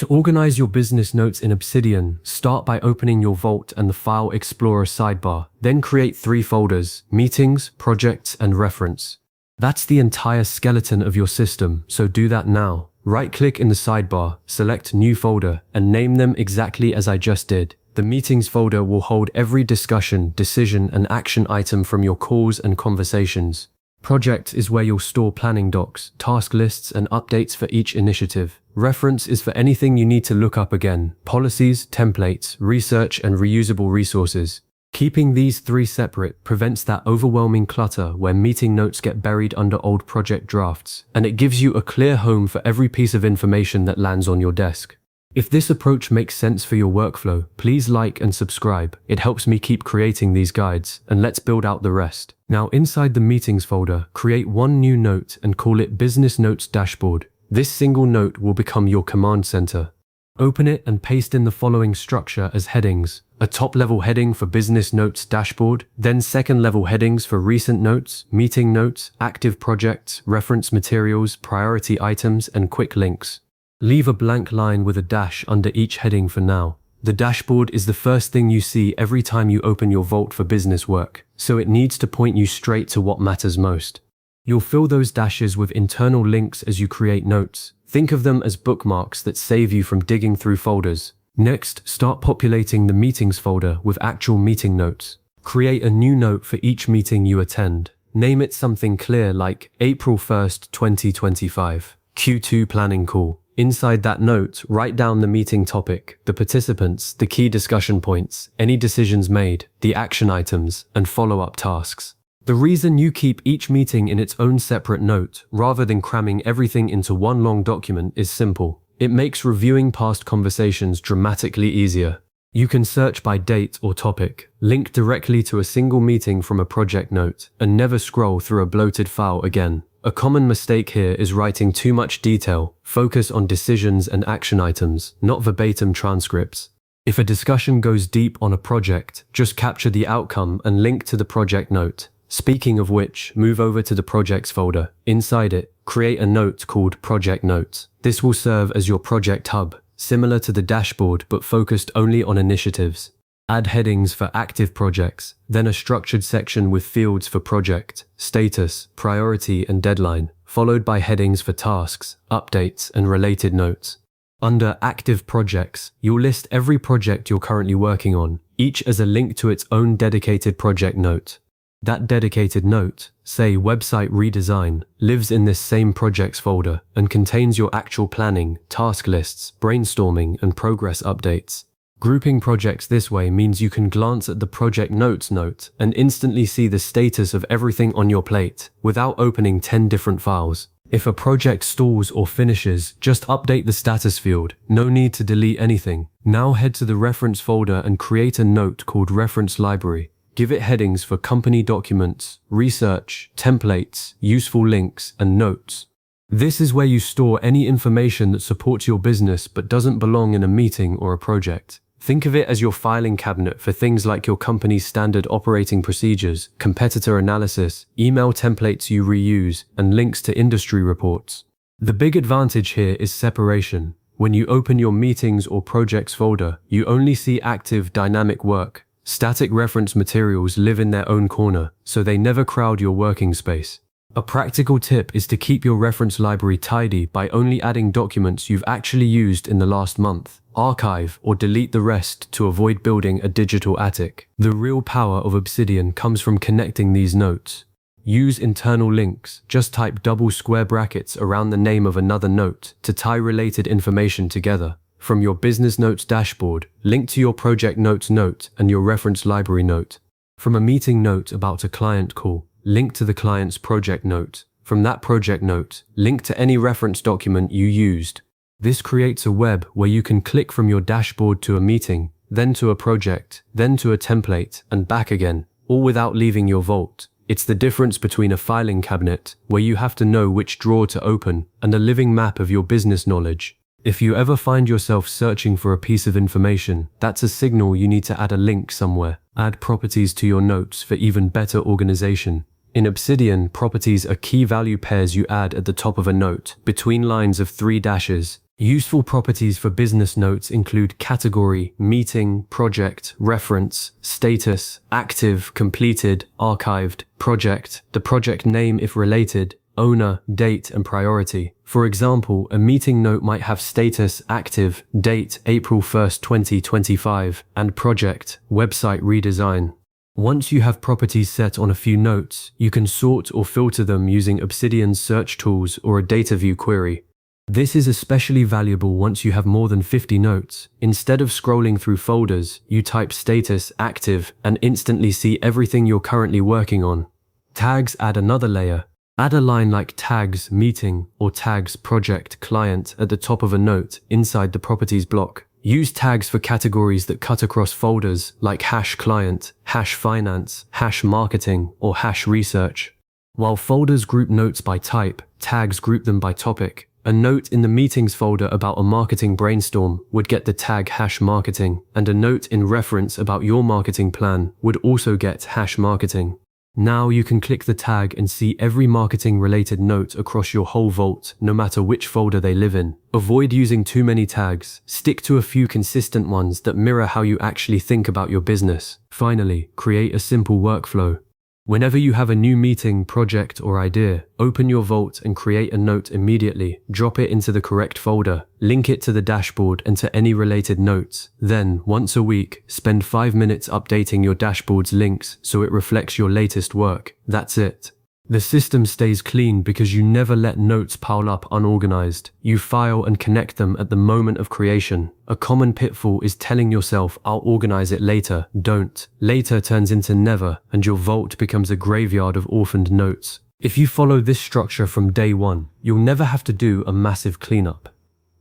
To organize your business notes in Obsidian, start by opening your Vault and the File Explorer sidebar. Then create 3 folders: Meetings, Projects, and Reference. That's the entire skeleton of your system, so do that now. Right-click in the sidebar, select New Folder, and name them exactly as I just did. The Meetings folder will hold every discussion, decision, and action item from your calls and conversations. Project is where you'll store planning docs, task lists, and updates for each initiative. Reference is for anything you need to look up again: policies, templates, research, and reusable resources. Keeping these 3 separate prevents that overwhelming clutter where meeting notes get buried under old project drafts, and it gives you a clear home for every piece of information that lands on your desk. If this approach makes sense for your workflow, please like and subscribe. It helps me keep creating these guides, and let's build out the rest. Now, inside the Meetings folder, create 1 new note and call it Business Notes Dashboard. This single note will become your command center. Open it and paste in the following structure as headings: a top-level heading for Business Notes Dashboard, then second-level headings for Recent Notes, Meeting Notes, Active Projects, Reference Materials, Priority Items, and Quick Links. Leave a blank line with a dash under each heading for now. The dashboard is the first thing you see every time you open your Vault for business work, so it needs to point you straight to what matters most. You'll fill those dashes with internal links as you create notes. Think of them as bookmarks that save you from digging through folders. Next, start populating the Meetings folder with actual meeting notes. Create a new note for each meeting you attend. Name it something clear like April 1st, 2025, Q2 planning call. Inside that note, write down the meeting topic, the participants, the key discussion points, any decisions made, the action items, and follow-up tasks. The reason you keep each meeting in its own separate note, rather than cramming everything into one long document, is simple. It makes reviewing past conversations dramatically easier. You can search by date or topic, link directly to a single meeting from a project note, and never scroll through a bloated file again. A common mistake here is writing too much detail. Focus on decisions and action items, not verbatim transcripts. If a discussion goes deep on a project, just capture the outcome and link to the project note. Speaking of which, move over to the Projects folder. Inside it, create a note called Project Notes. This will serve as your project hub, similar to the dashboard but focused only on initiatives. Add headings for active projects, then a structured section with fields for project, status, priority, and deadline, followed by headings for tasks, updates, and related notes. Under Active Projects, you'll list every project you're currently working on, each as a link to its own dedicated project note. That dedicated note, say website redesign, lives in this same projects folder and contains your actual planning, task lists, brainstorming, and progress updates. Grouping projects this way means you can glance at the project notes note and instantly see the status of everything on your plate without opening 10 different files. If a project stalls or finishes, just update the status field. No need to delete anything. Now head to the reference folder and create a note called Reference Library. Give it headings for company documents, research, templates, useful links, and notes. This is where you store any information that supports your business but doesn't belong in a meeting or a project. Think of it as your filing cabinet for things like your company's standard operating procedures, competitor analysis, email templates you reuse, and links to industry reports. The big advantage here is separation. When you open your meetings or projects folder, you only see active, dynamic work. Static reference materials live in their own corner, so they never crowd your working space. A practical tip is to keep your reference library tidy by only adding documents you've actually used in the last month. Archive or delete the rest to avoid building a digital attic. The real power of Obsidian comes from connecting these notes. Use internal links. Just type double square brackets around the name of another note to tie related information together. From your business notes dashboard, link to your project notes note and your reference library note. From a meeting note about a client call, link to the client's project note. From that project note, link to any reference document you used. This creates a web where you can click from your dashboard to a meeting, then to a project, then to a template, and back again, all without leaving your vault. It's the difference between a filing cabinet, where you have to know which drawer to open, and a living map of your business knowledge. If you ever find yourself searching for a piece of information, that's a signal you need to add a link somewhere. Add properties to your notes for even better organization. In Obsidian, properties are key value pairs you add at the top of a note, between lines of 3 dashes. Useful properties for business notes include category, meeting, project, reference, status, active, completed, archived, project, the project name if related, owner, date, and priority. For example, a meeting note might have status, active, date, April 1st, 2025, and project, website redesign. Once you have properties set on a few notes, you can sort or filter them using Obsidian's search tools or a data view query. This is especially valuable once you have more than 50 notes. Instead of scrolling through folders, you type status, active, and instantly see everything you're currently working on. Tags add another layer. Add a line like tags, meeting, or tags, project, client at the top of a note inside the properties block. Use tags for categories that cut across folders like hash client, hash finance, hash marketing, or hash research. While folders group notes by type, tags group them by topic. A note in the meetings folder about a marketing brainstorm would get the tag hash marketing, and a note in reference about your marketing plan would also get hash marketing. Now you can click the tag and see every marketing related note across your whole vault, no matter which folder they live in. Avoid using too many tags. Stick to a few consistent ones that mirror how you actually think about your business. Finally, create a simple workflow. Whenever you have a new meeting, project, or idea, open your vault and create a note immediately. Drop it into the correct folder, link it to the dashboard and to any related notes. Then, once a week, spend 5 minutes updating your dashboard's links so it reflects your latest work. That's it. The system stays clean because you never let notes pile up unorganized. You file and connect them at the moment of creation. A common pitfall is telling yourself, I'll organize it later. Don't. Later turns into never, and your vault becomes a graveyard of orphaned notes. If you follow this structure from day one, you'll never have to do a massive cleanup.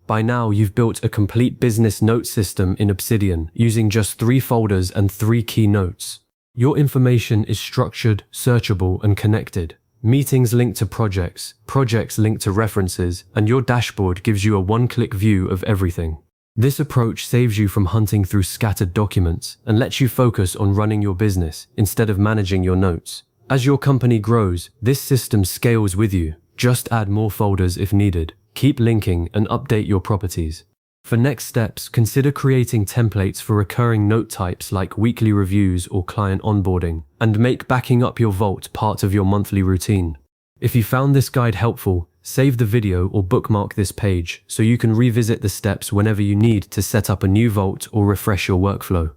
By now, you've built a complete business note system in Obsidian using just 3 folders and 3 key notes. Your information is structured, searchable, and connected. Meetings link to projects, projects link to references, and your dashboard gives you a one-click view of everything. This approach saves you from hunting through scattered documents and lets you focus on running your business instead of managing your notes. As your company grows, this system scales with you. Just add more folders if needed. Keep linking and update your properties. For next steps, consider creating templates for recurring note types like weekly reviews or client onboarding, and make backing up your vault part of your monthly routine. If you found this guide helpful, save the video or bookmark this page so you can revisit the steps whenever you need to set up a new vault or refresh your workflow.